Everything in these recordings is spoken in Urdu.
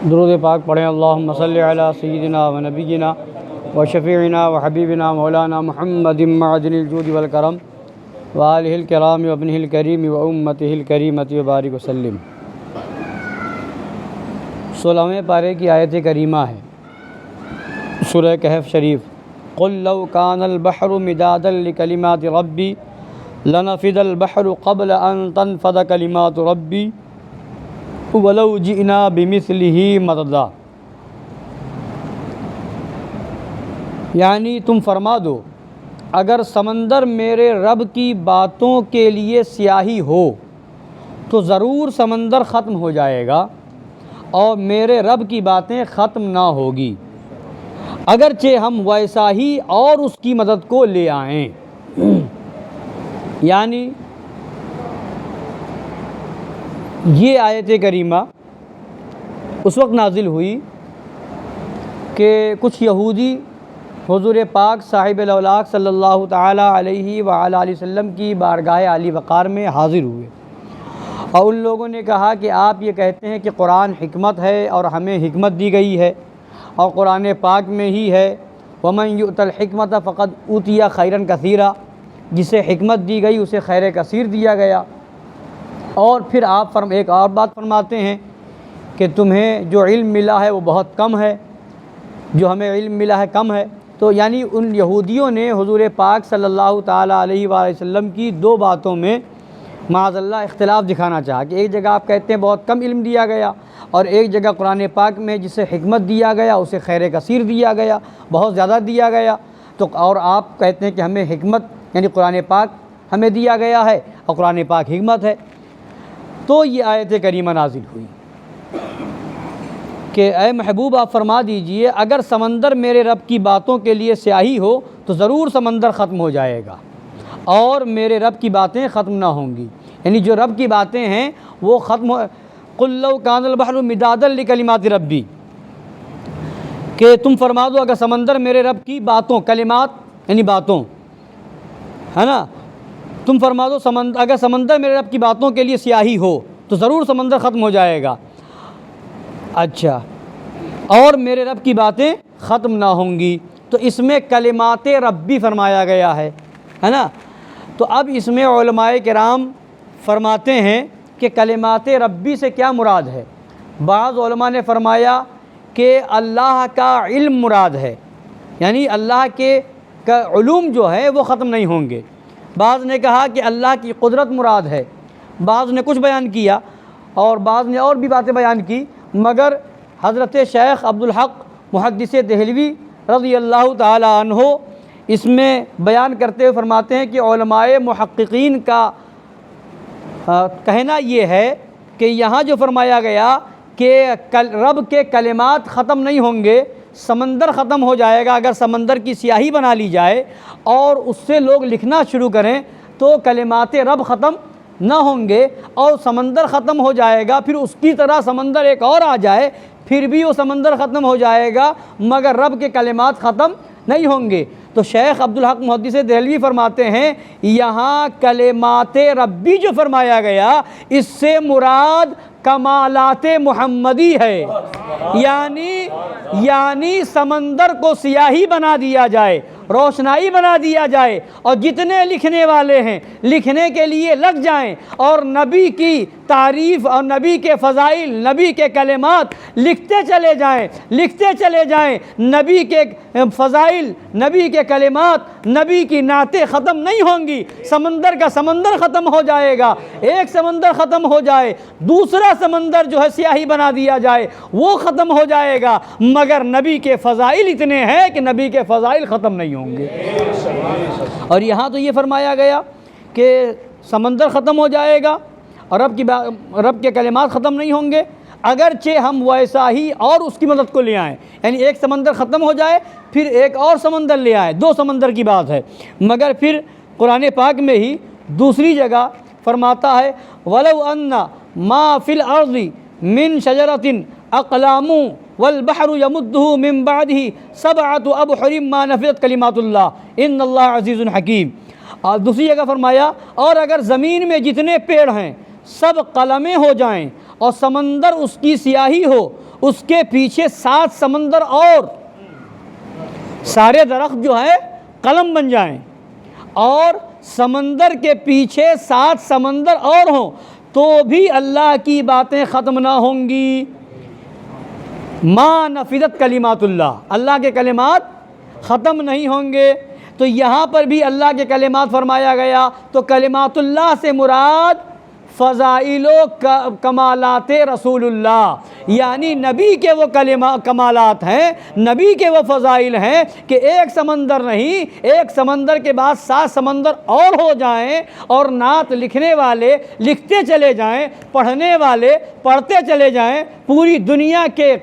درود پاک پڑھیں۔ اللہم صلی علی سیدنا و نبینا و شفیعنا و حبیبنا مولانا محمد معدن الجود والکرم و آلہ الکرام و ابنہ الکریم و امتہ الکریمۃ و بارک وسلم۔ 16ویں پارے کی آیت کریمہ ہے سورہ کہف شریف۔ قل لو کان البحر مدادا لکلمات ربی لنفد البحر قبل ان تنفد کلمات ربی ولو جئنا بمثلہ مددا۔ یعنی تم فرما دو اگر سمندر میرے رب کی باتوں کے لیے سیاہی ہو تو ضرور سمندر ختم ہو جائے گا اور میرے رب کی باتیں ختم نہ ہوگی، اگرچہ ہم ویسا ہی اور اس کی مدد کو لے آئیں۔ یعنی یہ آیت کریمہ اس وقت نازل ہوئی کہ کچھ یہودی حضور پاک صاحب الاولاق صلی اللہ تعالی علیہ وآلہ وسلم کی بارگاہ عالی وقار میں حاضر ہوئے اور ان لوگوں نے کہا کہ آپ یہ کہتے ہیں کہ قرآن حکمت ہے اور ہمیں حکمت دی گئی ہے اور قرآن پاک میں ہی ہے وَمَنْ يُؤْتَ الْحِكْمَةَ فَقَدْ أُوتِيَ خَيْرًا كَثِيرًا، جسے حکمت دی گئی اسے خیر کثیر دیا گیا۔ اور پھر آپ ایک اور بات فرماتے ہیں کہ تمہیں جو علم ملا ہے وہ بہت کم ہے، جو ہمیں علم ملا ہے کم ہے۔ تو یعنی ان یہودیوں نے حضور پاک صلی اللہ تعالیٰ علیہ وآلہ وسلم کی دو باتوں میں معاذ اللہ اختلاف دکھانا چاہا کہ ایک جگہ آپ کہتے ہیں بہت کم علم دیا گیا اور ایک جگہ قرآن پاک میں جسے حکمت دیا گیا اسے خیر کثیر دیا گیا، بہت زیادہ دیا گیا۔ تو اور آپ کہتے ہیں کہ ہمیں حکمت یعنی قرآن پاک ہمیں دیا گیا ہے اور قرآن پاک حکمت ہے۔ تو یہ آیت کریمہ نازل ہوئی کہ اے محبوب آپ فرما دیجئے اگر سمندر میرے رب کی باتوں کے لیے سیاہی ہو تو ضرور سمندر ختم ہو جائے گا اور میرے رب کی باتیں ختم نہ ہوں گی، یعنی جو رب کی باتیں ہیں وہ ختم ہو۔ قل لو کان البحر مدادا لکلمات ربی، کہ تم فرما دو اگر سمندر میرے رب کی باتوں، کلمات یعنی باتوں ہے نا، تم فرما دو اگر سمندر میرے رب کی باتوں کے لیے سیاہی ہو تو ضرور سمندر ختم ہو جائے گا، اچھا اور میرے رب کی باتیں ختم نہ ہوں گی۔ تو اس میں کلمات ربی فرمایا گیا ہے نا۔ تو اب اس میں علماء کرام فرماتے ہیں کہ کلمات ربی سے کیا مراد ہے۔ بعض علماء نے فرمایا کہ اللہ کا علم مراد ہے، یعنی اللہ کے علوم جو ہے وہ ختم نہیں ہوں گے۔ بعض نے کہا کہ اللہ کی قدرت مراد ہے، بعض نے کچھ بیان کیا اور بعض نے اور بھی باتیں بیان کی، مگر حضرت شیخ عبدالحق محدث دہلوی رضی اللہ تعالی عنہ اس میں بیان کرتے ہوئے فرماتے ہیں کہ علماء محققین کا کہنا یہ ہے کہ یہاں جو فرمایا گیا کہ رب کے کلمات ختم نہیں ہوں گے، سمندر ختم ہو جائے گا اگر سمندر کی سیاہی بنا لی جائے اور اس سے لوگ لکھنا شروع کریں تو کلمات رب ختم نہ ہوں گے اور سمندر ختم ہو جائے گا، پھر اس کی طرح سمندر ایک اور آ جائے پھر بھی وہ سمندر ختم ہو جائے گا مگر رب کے کلمات ختم نہیں ہوں گے۔ تو شیخ عبدالحق محدث دہلوی فرماتے ہیں یہاں کلمات ربی جو فرمایا گیا اس سے مراد کمالات محمدی ہے، یعنی سمندر کو سیاہی بنا دیا جائے، روشنائی بنا دیا جائے اور جتنے لکھنے والے ہیں لکھنے کے لیے لگ جائیں اور نبی کی تعریف اور نبی کے فضائل، نبی کے کلمات لکھتے چلے جائیں، نبی کے فضائل، نبی کے کلمات، نبی کی نعتیں ختم نہیں ہوں گی۔ سمندر کا سمندر ختم ہو جائے گا، ایک سمندر ختم ہو جائے دوسرا سمندر جو ہے سیاہی بنا دیا جائے وہ ختم ہو جائے گا، مگر نبی کے فضائل اتنے ہیں کہ نبی کے فضائل ختم نہیں ہوں گے۔ اور یہاں تو یہ فرمایا گیا کہ سمندر ختم ہو جائے گا اور رب کے کلمات ختم نہیں ہوں گے، اگرچہ ہم ویسا ہی اور اس کی مدد کو لے آئیں، یعنی ایک سمندر ختم ہو جائے پھر ایک اور سمندر لے آئیں، دو سمندر کی بات ہے۔ مگر پھر قرآن پاک میں ہی دوسری جگہ فرماتا ہے وَلَوْ أَنَّ مَا فِي الْأَرْضِ مِنْ شَجَرَةٍ أَقْلَامٌ وَالْبَحْرُ يَمُدُّهُ مِنْ بَعْدِهِ سَبْعَةُ أَبْحُرٍ مَا نَفِدَتْ كَلِمَاتُ اللَّهِ إِنَّ اللَّهَ عَزِيزٌ حَكِيمٌ۔ اور دوسری جگہ فرمایا اور اگر زمین میں جتنے پیڑ ہیں سب قلمیں ہو جائیں اور سمندر اس کی سیاہی ہو، اس کے پیچھے 7 سمندر اور سارے درخت جو ہے قلم بن جائیں اور سمندر کے پیچھے 7 سمندر اور ہوں تو بھی اللہ کی باتیں ختم نہ ہوں گی۔ ما نفدت کلمات اللہ، اللہ کے کلمات ختم نہیں ہوں گے۔ تو یہاں پر بھی اللہ کے کلمات فرمایا گیا، تو کلمات اللہ سے مراد فضائل و کمالات رسول اللہ، یعنی نبی کے وہ کمالات ہیں، نبی کے وہ فضائل ہیں کہ ایک سمندر نہیں، ایک سمندر کے بعد 7 سمندر اور ہو جائیں اور نعت لکھنے والے لکھتے چلے جائیں، پڑھنے والے پڑھتے چلے جائیں، پوری دنیا کے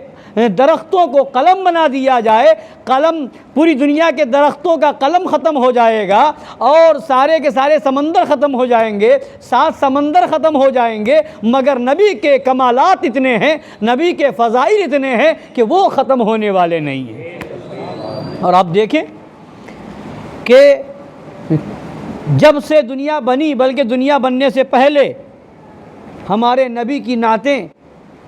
درختوں کو قلم بنا دیا جائے، قلم پوری دنیا کے درختوں کا قلم ختم ہو جائے گا اور سارے کے سارے سمندر ختم ہو جائیں گے، 7 سمندر ختم ہو جائیں گے، مگر نبی کے کمالات اتنے ہیں، نبی کے فضائل اتنے ہیں کہ وہ ختم ہونے والے نہیں ہیں۔ اور آپ دیکھیں کہ جب سے دنیا بنی، بلکہ دنیا بننے سے پہلے ہمارے نبی کی نعتیں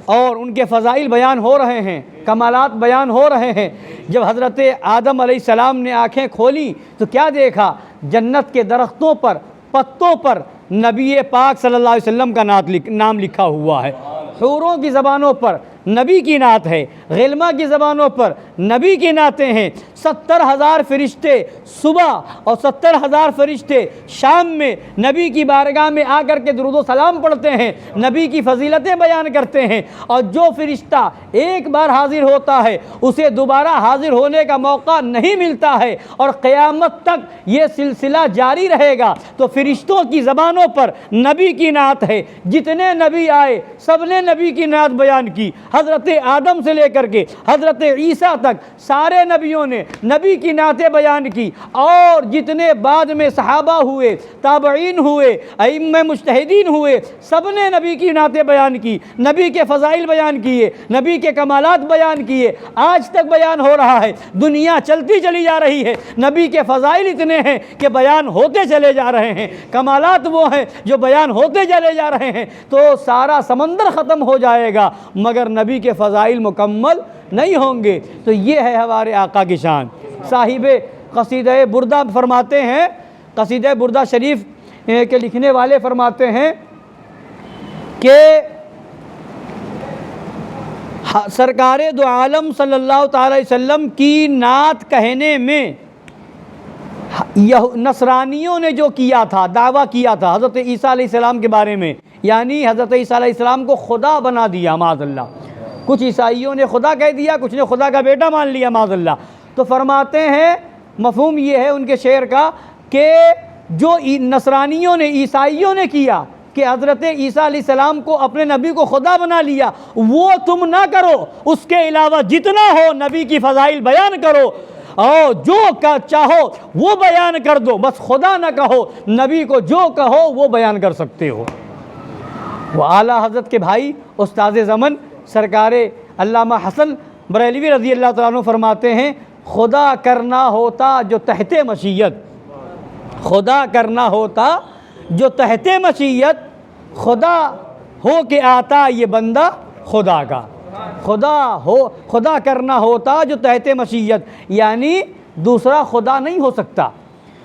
اور ان کے فضائل بیان ہو رہے ہیں، کمالات بیان ہو رہے ہیں۔ جب حضرت آدم علیہ السلام نے آنکھیں کھولی تو کیا دیکھا؟ جنت کے درختوں پر، پتوں پر نبی پاک صلی اللہ علیہ وسلم کا نام لکھا ہوا ہے۔ حوروں کی زبانوں پر نبی کی نعت ہے، غلمہ کی زبانوں پر نبی کی نعتیں ہیں۔ 70,000 فرشتے صبح اور 70,000 فرشتے شام میں نبی کی بارگاہ میں آ کر کے درود و سلام پڑھتے ہیں، نبی کی فضیلتیں بیان کرتے ہیں، اور جو فرشتہ ایک بار حاضر ہوتا ہے اسے دوبارہ حاضر ہونے کا موقع نہیں ملتا ہے اور قیامت تک یہ سلسلہ جاری رہے گا۔ تو فرشتوں کی زبانوں پر نبی کی نعت ہے، جتنے نبی آئے سب نے نبی کی نعت بیان کی، حضرت آدم سے لے کر کے حضرت عیسیٰ تک سارے نبیوں نے نبی کی نعتیں بیان کی، اور جتنے بعد میں صحابہ ہوئے، تابعین ہوئے، ائمہ مجتہدین ہوئے، سب نے نبی کی نعتیں بیان کی، نبی کے فضائل بیان کیے، نبی کے کمالات بیان کیے، آج تک بیان ہو رہا ہے، دنیا چلتی چلی جا رہی ہے، نبی کے فضائل اتنے ہیں کہ بیان ہوتے چلے جا رہے ہیں، کمالات وہ ہیں جو بیان ہوتے چلے جا رہے ہیں۔ تو سارا سمندر ختم ہو جائے گا مگر نبی کے فضائل مکمل نہیں ہوں گے۔ تو یہ ہے ہمارے آقا کی شان۔ صاحب قصیدہ بردہ فرماتے ہیں، قصیدہ بردہ شریف کے لکھنے والے فرماتے ہیں کہ سرکار دو عالم صلی اللہ تعالی وسلم کی نعت کہنے میں نصرانیوں نے جو کیا تھا، دعویٰ کیا تھا حضرت عیسیٰ علیہ السلام کے بارے میں، یعنی حضرت عیسیٰ علیہ السلام کو خدا بنا دیا معاذ اللہ، کچھ عیسائیوں نے خدا کہہ دیا، کچھ نے خدا کا بیٹا مان لیا معاذ اللہ۔ تو فرماتے ہیں مفہوم یہ ہے ان کے شعر کا کہ جو نصرانیوں نے، عیسائیوں نے کیا کہ حضرت عیسیٰ علیہ السلام کو اپنے نبی کو خدا بنا لیا، وہ تم نہ کرو، اس کے علاوہ جتنا ہو نبی کی فضائل بیان کرو اور جو چاہو وہ بیان کر دو، بس خدا نہ کہو، نبی کو جو کہو وہ بیان کر سکتے ہو۔ وہ اعلیٰ حضرت کے بھائی استاد زمن سرکار علامہ حسن بریلوی رضی اللہ تعالیٰ عنہ فرماتے ہیں، خدا کرنا ہوتا جو تحت مشیت، خدا کرنا ہوتا جو تحت مشیت، خدا ہو کے آتا یہ بندہ خدا کا، خدا کرنا ہوتا جو تحت مشیت، یعنی دوسرا خدا نہیں ہو سکتا،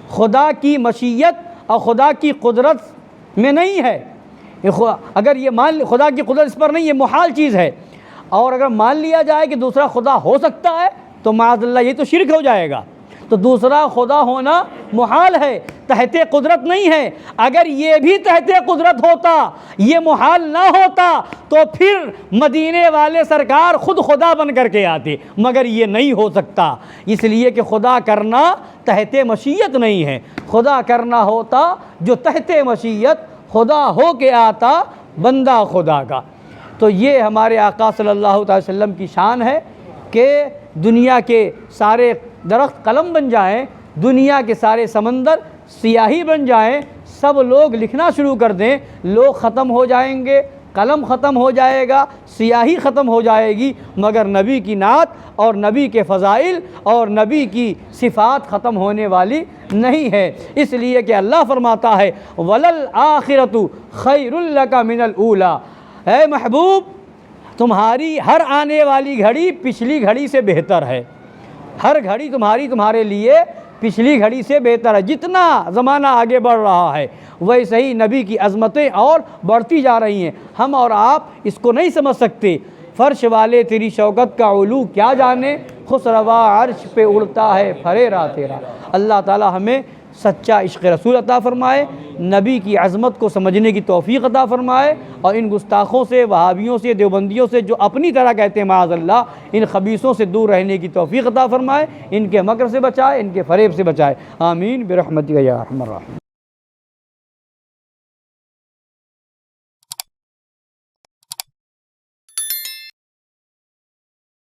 خدا کی مشیت اور خدا کی قدرت میں نہیں ہے۔ اگر یہ خدا کی قدرت اس پر نہیں، یہ محال چیز ہے، اور اگر مان لیا جائے کہ دوسرا خدا ہو سکتا ہے تو معاذ اللہ یہ تو شرک ہو جائے گا۔ تو دوسرا خدا ہونا محال ہے، تحت قدرت نہیں ہے۔ اگر یہ بھی تحت قدرت ہوتا، یہ محال نہ ہوتا، تو پھر مدینے والے سرکار خود خدا بن کر کے آتے، مگر یہ نہیں ہو سکتا، اس لیے کہ خدا کرنا تحت مشیت نہیں ہے۔ خدا کرنا ہوتا جو تحت مشیت، خدا ہو کے آتا بندہ خدا کا۔ تو یہ ہمارے آقا صلی اللہ تعالی وسلم کی شان ہے کہ دنیا کے سارے درخت قلم بن جائیں، دنیا کے سارے سمندر سیاہی بن جائیں، سب لوگ لکھنا شروع کر دیں، لوگ ختم ہو جائیں گے، قلم ختم ہو جائے گا، سیاہی ختم ہو جائے گی، مگر نبی کی نعت اور نبی کے فضائل اور نبی کی صفات ختم ہونے والی نہیں ہے۔ اس لیے کہ اللہ فرماتا ہے وَلَلْآخِرَةُ خَيْرٌ لَكَ مِنَ الْأُولَىٰ، اے محبوب تمہاری ہر آنے والی گھڑی پچھلی گھڑی سے بہتر ہے، ہر گھڑی تمہارے لیے پچھلی گھڑی سے بہتر ہے۔ جتنا زمانہ آگے بڑھ رہا ہے ویسے ہی نبی کی عظمتیں اور بڑھتی جا رہی ہیں، ہم اور آپ اس کو نہیں سمجھ سکتے۔ فرش والے تیری شوکت کا علو کیا جانے، خسروا عرش پہ اڑتا ہے پھریرا تیرا۔ اللہ تعالی ہمیں سچا عشق رسول عطا فرمائے، نبی کی عظمت کو سمجھنے کی توفیق عطا فرمائے، اور ان گستاخوں سے، وہابیوں سے، دیوبندیوں سے جو اپنی طرح کہتے ہیں معاذ اللہ، ان خبیثوں سے دور رہنے کی توفیق عطا فرمائے، ان کے مکر سے بچائے، ان کے فریب سے بچائے، آمین برحمتک یا ارحم الراحمین۔